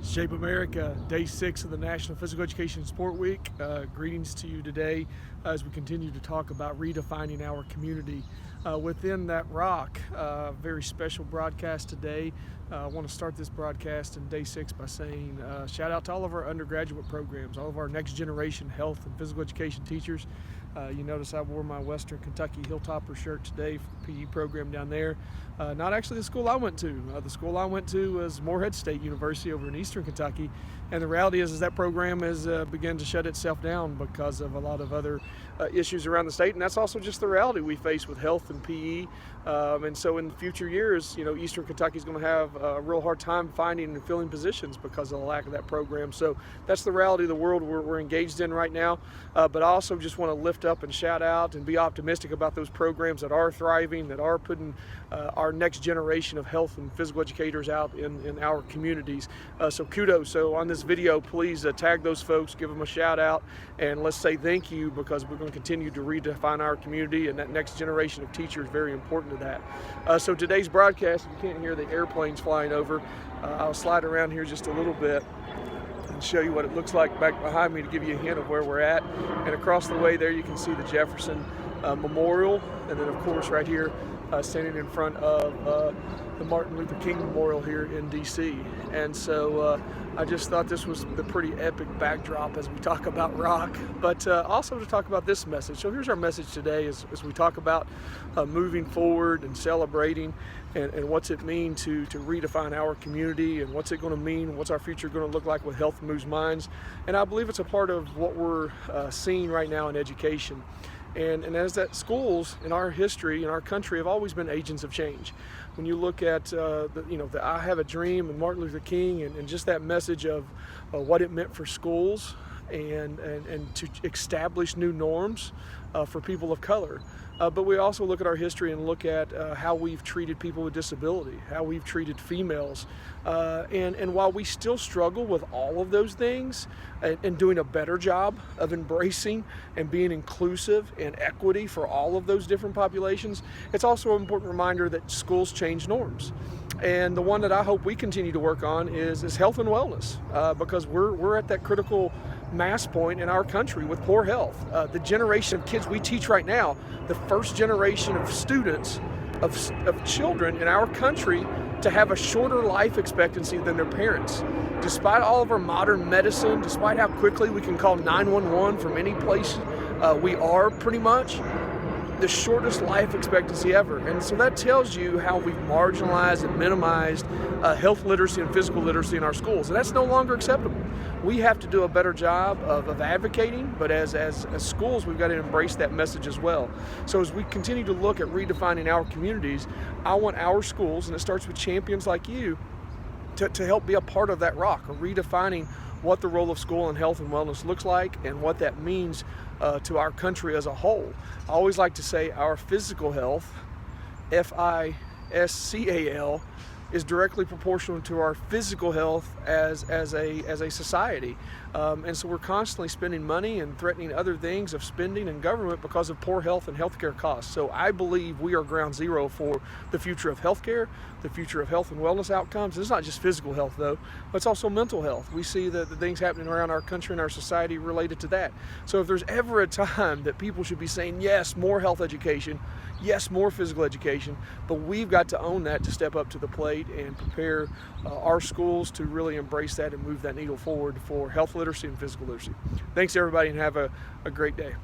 Shape America, day 6 of the National Physical Education Sport Week. Greetings to you today as we continue to talk about redefining our community. Within that R.O.C, very special broadcast today. I want to start this broadcast in day 6 by saying shout out to all of our undergraduate programs, all of our next generation health and physical education teachers. You notice I wore my Western Kentucky Hilltopper shirt today for the PE program down there. Not actually the school I went to. The school I went to was Morehead State University over in Eastern Kentucky. And the reality is that program has begun to shut itself down because of a lot of other issues around the state. And that's also just the reality we face with health and PE. And so in future years, Eastern Kentucky is going to have a real hard time finding and filling positions because of the lack of that program. So that's the reality of the world we're engaged in right now. But I also just want to lift up and shout out and be optimistic about those programs that are thriving, that are putting our next generation of health and physical educators out in our communities. So kudos. So on this video, please tag those folks, give them a shout out, and let's say thank you, because we're going to continue to redefine our community, and that next generation of teachers is very important to that. So today's broadcast, if you can't hear the airplanes flying over, I'll slide around here just a little bit and show you what it looks like back behind me to give you a hint of where we're at. And across the way there you can see the Jefferson Memorial, and then of course right here standing in front of the Martin Luther King Memorial here in DC. And so I just thought this was the pretty epic backdrop as we talk about R.O.C, but also to talk about this message. So here's our message today as we talk about moving forward and celebrating and what's it mean to redefine our community, and what's it going to mean, what's our future going to look like with Health Moves Minds. And I believe it's a part of what we're seeing right now in education. And as that schools in our history, in our country, have always been agents of change. When you look at the I Have a Dream and Martin Luther King, and just that message of what it meant for schools and to establish new norms for people of color. But we also look at our history and look at how we've treated people with disability, how we've treated females. And while we still struggle with all of those things and doing a better job of embracing and being inclusive and equity for all of those different populations, it's also an important reminder that schools change norms. And the one that I hope we continue to work on is health and wellness, because we're at that critical mass point in our country with poor health. The generation of kids we teach right now, the first generation of students, of children in our country, to have a shorter life expectancy than their parents. Despite all of our modern medicine, despite how quickly we can call 911 from any place we are, pretty much the shortest life expectancy ever. And so that tells you how we've marginalized and minimized health literacy and physical literacy in our schools. And that's no longer acceptable. We have to do a better job of advocating, but as schools, we've got to embrace that message as well. So as we continue to look at redefining our communities, I want our schools, and it starts with champions like you, to help be a part of that R.O.C, redefining what the role of school and health and wellness looks like and what that means to our country as a whole. I always like to say our physical health, FISCAL, is directly proportional to our physical health as a society. And so we're constantly spending money and threatening other things of spending in government because of poor health and healthcare costs. So I believe we are ground zero for the future of healthcare, the future of health and wellness outcomes. It's not just physical health though, but it's also mental health. We see the things happening around our country and our society related to that. So if there's ever a time that people should be saying, yes, more health education, yes, more physical education, but we've got to own that, to step up to the plate and prepare our schools to really embrace that and move that needle forward for health literacy and physical literacy. Thanks everybody, and have a great day.